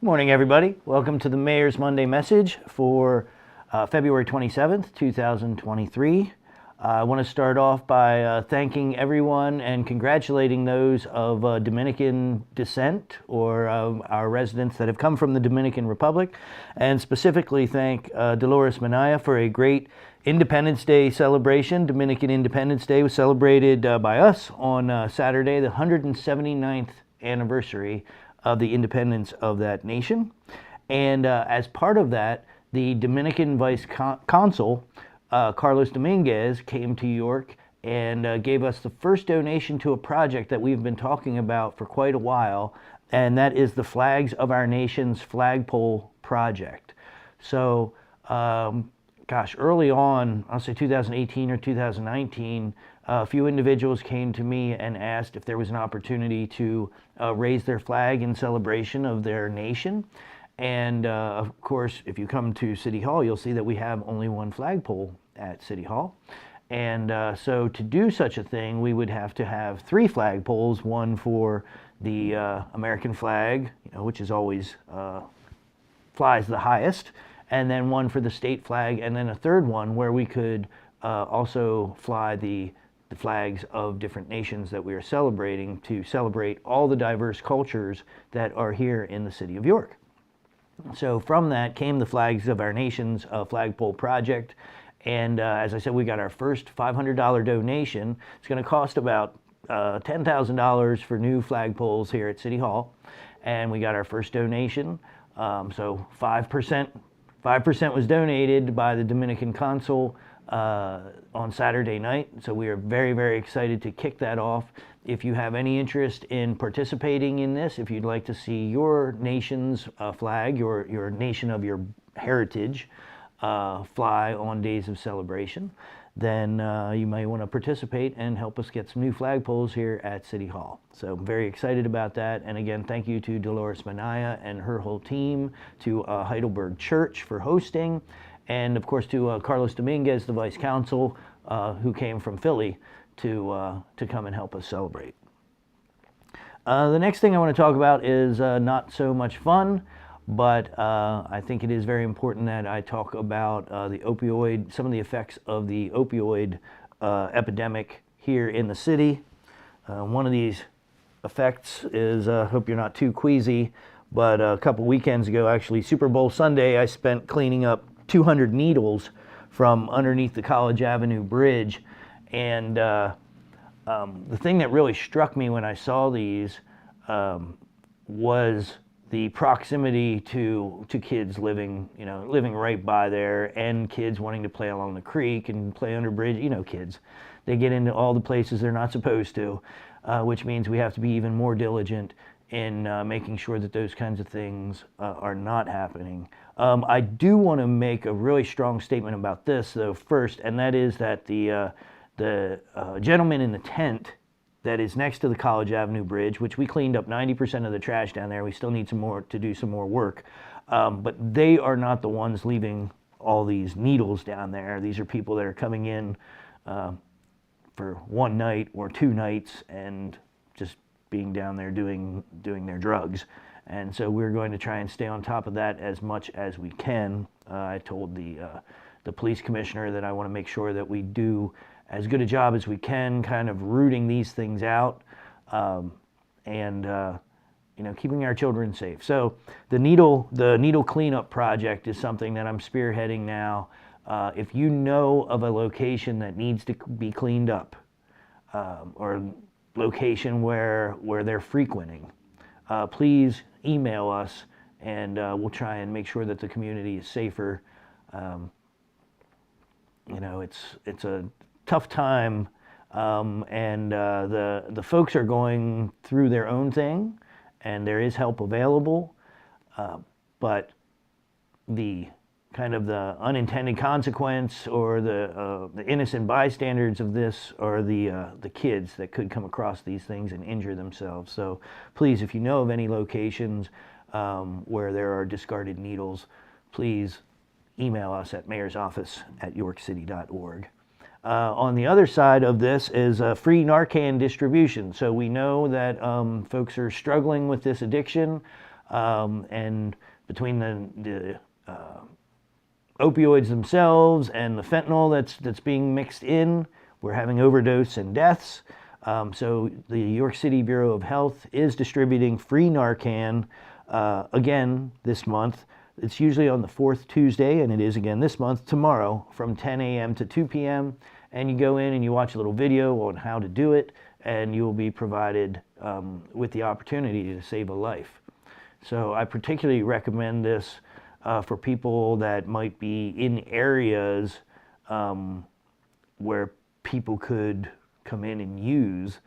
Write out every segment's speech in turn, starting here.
Morning, everybody. Welcome to the Mayor's Monday Message for February 27th, 2023. I want to start off by thanking everyone and congratulating those of Dominican descent or our residents that have come from the Dominican Republic, and specifically thank Dolores Minaya for a great Independence Day celebration. Dominican Independence Day was celebrated by us on Saturday, the 179th anniversary of the independence of that nation. And as part of that, the Dominican Vice Consul, Carlos Dominguez, came to York and gave us the first donation to a project that we've been talking about for quite a while, and that is the Flags of Our Nation's Flagpole Project. So, early on, I'll say 2018 or 2019, a few individuals came to me and asked if there was an opportunity to raise their flag in celebration of their nation. And of course, if you come to City Hall, you'll see that we have only one flagpole at City Hall. And so to do such a thing, we would have to have three flagpoles, one for the American flag, which is always flies the highest, and then one for the state flag, and then a third one where we could also fly the flags of different nations that we are celebrating to celebrate all the diverse cultures that are here in the city of York. So from that came the Flags of Our Nation's Flagpole Project. And as I said, we got our first $500 donation. It's going to cost about $10,000 for new flagpoles here at City Hall. And we got our first donation. So 5% was donated by the Dominican Consul on Saturday night. So we are very, very excited to kick that off. If you have any interest in participating in this, if you'd like to see your nation's flag, your nation of your heritage, fly on days of celebration, then you may want to participate and help us get some new flagpoles here at City Hall. So I'm very excited about that. And again, thank you to Dolores Minaya and her whole team, to Heidelberg Church for hosting, and of course to Carlos Dominguez, the Vice Consul, who came from Philly to come and help us celebrate. The next thing I want to talk about is not so much fun, but I think it is very important that I talk about some of the effects of the opioid epidemic here in the city. One of these effects is, hope you're not too queasy, but a couple weekends ago, actually Super Bowl Sunday, I spent cleaning up 200 needles from underneath the College Avenue Bridge. And the thing that really struck me when I saw these was the proximity to kids living right by there, and kids wanting to play along the creek and play under bridge. Kids, they get into all the places they're not supposed to, which means we have to be even more diligent in making sure that those kinds of things are not happening. I do want to make a really strong statement about this, though, first, and that is that the gentleman in the tent that is next to the College Avenue Bridge, which we cleaned up 90% of the trash down there. We still need to do some more work. But they are not the ones leaving all these needles down there. These are people that are coming in for one night or two nights and just being down there doing their drugs. And so we're going to try and stay on top of that as much as we can. I told the police commissioner that I want to make sure that we do as good a job as we can kind of rooting these things out, and keeping our children safe. So the needle cleanup project is something that I'm spearheading now. If you know of a location that needs to be cleaned up, or location where they're frequenting, please email us, and we'll try and make sure that the community is safer. It's a tough time, and the folks are going through their own thing, and there is help available, but the kind of the unintended consequence or the innocent bystanders of this are the kids that could come across these things and injure themselves. So please, if you know of any locations where there are discarded needles, please email us at mayorsoffice@yorkcity.org. On the other side of this is free Narcan distribution. So we know that folks are struggling with this addiction. And between the opioids themselves and the fentanyl that's being mixed in, we're having overdose and deaths. So the York City Bureau of Health is distributing free Narcan again this month. It's usually on the fourth Tuesday, and it is again this month, tomorrow, from 10 a.m. to 2 p.m. And you go in and you watch a little video on how to do it, and you will be provided with the opportunity to save a life. So I particularly recommend this for people that might be in areas where people could come in and use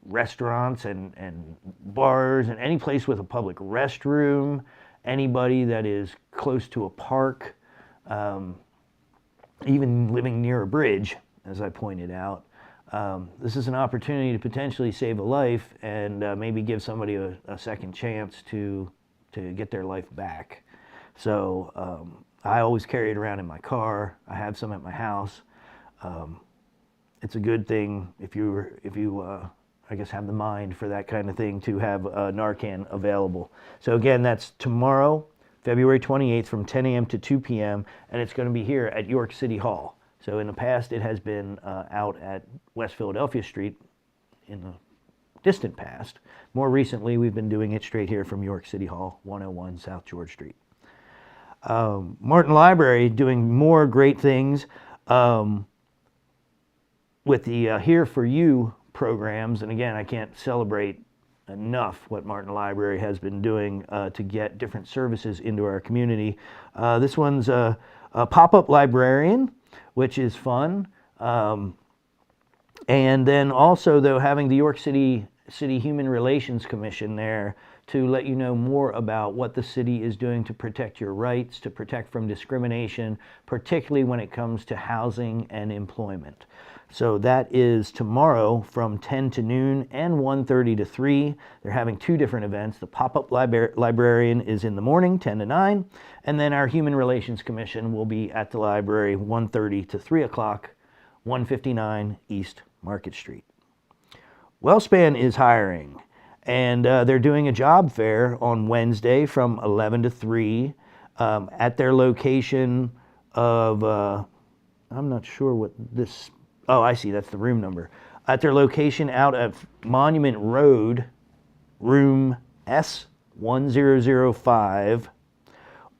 restaurants and bars and any place with a public restroom, anybody that is close to a park, even living near a bridge, as I pointed out. This is an opportunity to potentially save a life and maybe give somebody a second chance to get their life back. So I always carry it around in my car. I have some at my house. It's a good thing if you I guess have the mind for that kind of thing to have Narcan available. So again, that's tomorrow, February 28th from 10 a.m. to 2 p.m. and it's going to be here at York City Hall. So in the past, it has been out at West Philadelphia Street in the distant past. More recently, we've been doing it straight here from York City Hall, 101 South George Street. Martin Library doing more great things with the Here For You programs. And again, I can't celebrate enough what Martin Library has been doing to get different services into our community. This one's a pop-up librarian, which is fun. And then also, though, having the York City Human Relations Commission there to let you know more about what the city is doing to protect your rights, to protect from discrimination, particularly when it comes to housing and employment. So that is tomorrow from 10 to noon and 1:30 to 3. They're having two different events. The pop-up librarian is in the morning, 10 to 9, and then our Human Relations Commission will be at the library 1:30 to 3 o'clock, 159 East Market Street. WellSpan is hiring, and they're doing a job fair on Wednesday from 11 to 3 at their location of, I'm not sure what this, oh, I see, that's the room number. At their location out of Monument Road, room S1005,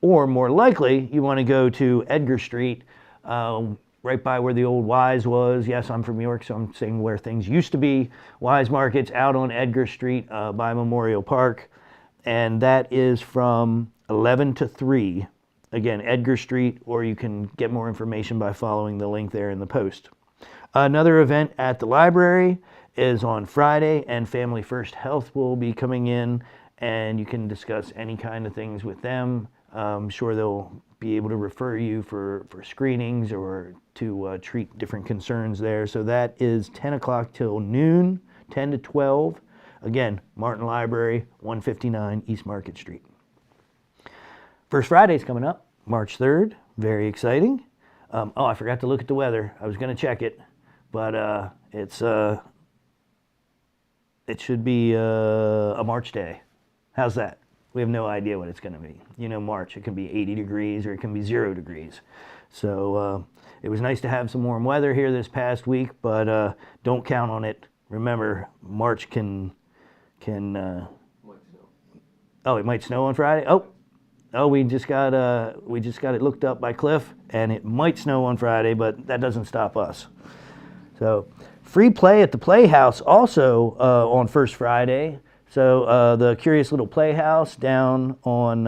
or more likely, you want to go to Edgar Street, right by where the old Wise was. Yes, I'm from York, so I'm saying where things used to be. Wise Market's out on Edgar Street by Memorial Park, and that is from 11 to 3. Again, Edgar Street, or you can get more information by following the link there in the post. Another event at the library is on Friday, and Family First Health will be coming in, and you can discuss any kind of things with them. I'm sure they'll be able to refer you for screenings or to treat different concerns there. So that is 10 o'clock till noon, 10 to 12. Again, Martin Library, 159 East Market Street. First Friday's coming up, March 3rd. Very exciting. Oh, I forgot to look at the weather. I was going to check it, but it should be a March day. How's that? We have no idea what it's going to be. You know, March, it can be 80 degrees or it can be 0 degrees. So it was nice to have some warm weather here this past week, but don't count on it. Remember, March can might snow. Oh, it might snow on Friday? Oh, we just got it looked up by Cliff, and it might snow on Friday, but that doesn't stop us. So free play at the Playhouse also on First Friday. So the Curious Little Playhouse down on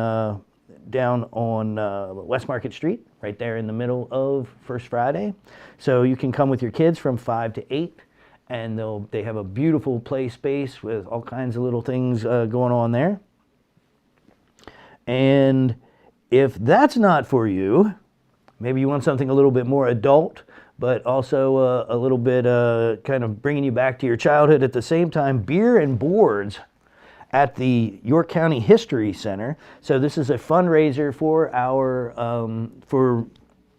West Market Street, right there in the middle of First Friday. So you can come with your kids from 5 to 8, and they have a beautiful play space with all kinds of little things going on there. And if that's not for you, maybe you want something a little bit more adult, but also a little bit kind of bringing you back to your childhood at the same time, Beer and Boards at the York County History Center. So this is a fundraiser for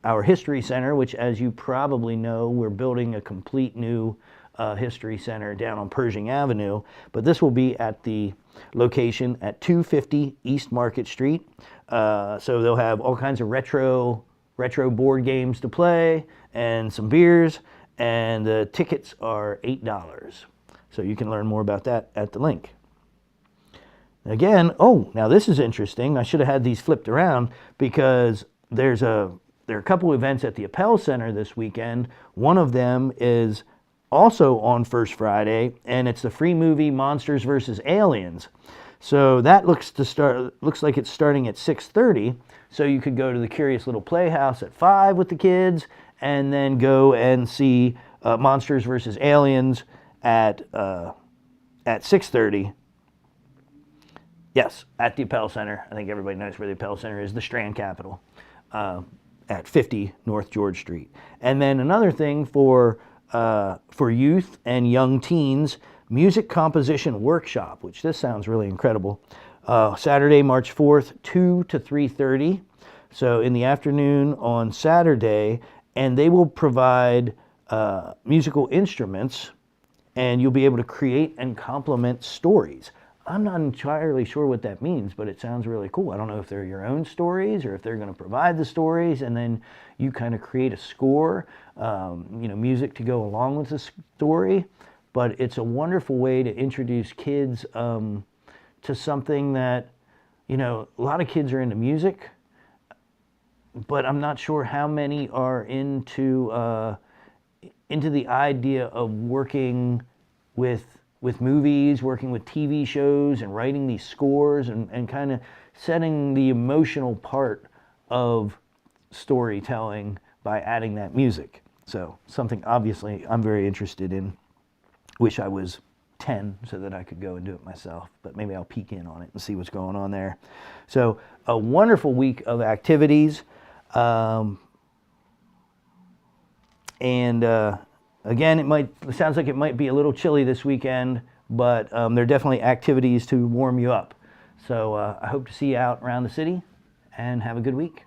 our History Center, which, as you probably know, we're building a complete new History Center down on Pershing Avenue. But this will be at the location at 250 East Market Street. So they'll have all kinds of retro board games to play and some beers, and the tickets are $8. So you can learn more about that at the link. Again, now this is interesting. I should have had these flipped around because there are a couple events at the Appel Center this weekend. One of them is also on First Friday, and it's the free movie Monsters vs. Aliens. So that looks like it's starting at 6:30. So you could go to the Curious Little Playhouse at 5 with the kids, and then go and see Monsters vs. Aliens at 6:30. Yes, at the Appel Center. I think everybody knows where the Appel Center is, the Strand Capitol, at 50 North George Street. And then another thing for youth and young teens, music composition workshop, which this sounds really incredible. Saturday, March 4th, 2 to 3:30. So in the afternoon on Saturday, and they will provide musical instruments, and you'll be able to create and complement stories. I'm not entirely sure what that means, but it sounds really cool. I don't know if they're your own stories or if they're going to provide the stories and then you kind of create a score, music to go along with the story. But it's a wonderful way to introduce kids to something that, a lot of kids are into music, but I'm not sure how many are into the idea of working with movies, working with TV shows, and writing these scores, and kind of setting the emotional part of storytelling by adding that music. So something obviously I'm very interested in. Wish I was 10 so that I could go and do it myself, but maybe I'll peek in on it and see what's going on there. So a wonderful week of activities. Again, it sounds like it might be a little chilly this weekend, but there are definitely activities to warm you up. So I hope to see you out around the city, and have a good week.